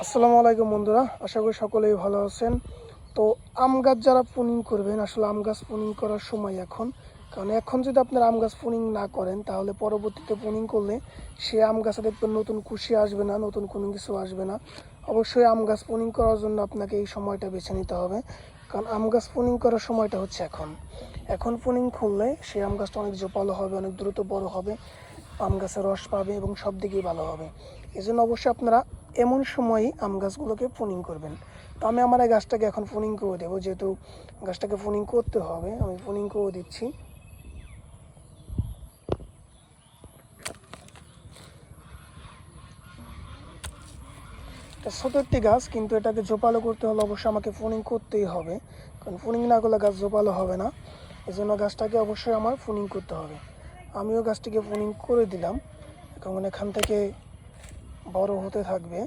আসসালামু আলাইকুম বন্ধুরা, আশা করি সকলেই ভালো আছেন। তো আম গাছ যারা প্রুনিং করবেন, আসলে আম গাছ প্রুনিং করার সময় এখন। কারণ এখন যদি আপনার আম গাছ প্রুনিং না করেন, তাহলে পরবর্তীতে প্রুনিং করলে সে আম গাছে দেখবেন নতুন কুশি আসবে না, নতুন কোনো কিছু আসবে না। অবশ্যই আম গাছ প্রুনিং করার জন্য আপনাকে এই সময়টা বেছে নিতে হবে। কারণ আম গাছ প্রুনিং করার সময়টা হচ্ছে এখন। এখন প্রুনিং করলে সে আম গাছটা অনেক জোপালো হবে, অনেক দ্রুত বড় হবে, আম গাছের রস পাবে এবং সব দিকেই ভালো হবে। এই জন্য অবশ্যই আপনারা এমন সময়ই আম গাছগুলোকে প্রুনিং করবেন। তো আমি আমার এই গাছটাকে এখন প্রুনিং করে দেবো, যেহেতু গাছটাকে প্রুনিং করতে হবে, আমি প্রুনিং করে দিচ্ছি। এটা ছোটো একটি গাছ, কিন্তু এটাকে জোপালো করতে হলে অবশ্যই আমাকে প্রুনিং করতেই হবে। কারণ প্রুনিং না করলে গাছ জোপালো হবে না। এই জন্য গাছটাকে অবশ্যই আমার প্রুনিং করতে হবে। আমিও গাছটিকে প্রুনিং করে দিলাম, এখন এখান থেকে বড় হতে থাকবে,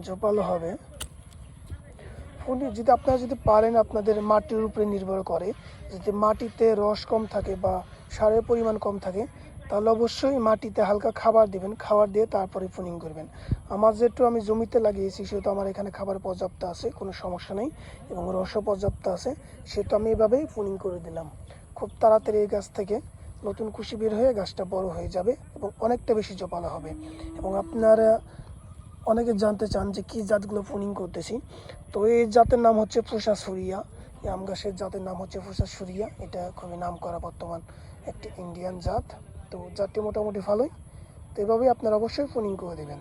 জোপালো হবে। যদি আপনারা যদি পারেন, আপনাদের মাটির উপরে নির্ভর করে, যদি মাটিতে রস কম থাকে বা সারের পরিমাণ কম থাকে, তাহলে অবশ্যই মাটিতে হালকা খাবার দিবেন, খাবার দিয়ে তারপরে প্রুনিং করবেন। আমার যেহেতু আমি জমিতে লাগিয়েছি, সেহেতু আমার এখানে খাবার পর্যাপ্ত আছে, কোনো সমস্যা নেই, এবং রসও পর্যাপ্ত আছে, সেহেতু আমি এভাবেই প্রুনিং করে দিলাম। খুব তাড়াতাড়ি এই গাছ থেকে নতুন কুশি বের হয়ে গাছটা বড় হয়ে যাবে এবং অনেকটা বেশি জোপালো হবে। এবং আপনারা অনেকে জানতে চান যে কী জাতগুলো প্রুনিং করতেছি। তো এই জাতের নাম হচ্ছে ফুসা সুরিয়া। এই আম গাছের জাতের নাম হচ্ছে ফুসা সুরিয়া। এটা খুবই নাম করা বর্তমান একটি ইন্ডিয়ান জাত। তো জাতটি মোটামুটি ভালোই। তো এভাবেই আপনারা অবশ্যই প্রুনিং করে দেবেন।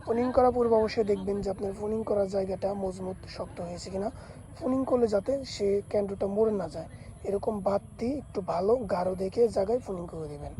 প্রুনিং করার পূর্বে অবশ্যই দেখবেন যে আপনার প্রুনিং করার জায়গাটা মজবুত শক্ত হয়েছে কিনা। প্রুনিং করলে যাতে সে ক্যান্ডুটা মরে না যায়, এরকম বাতি একটু ভালো গাঢ় দেখে জায়গায় প্রুনিং করে দেবেন।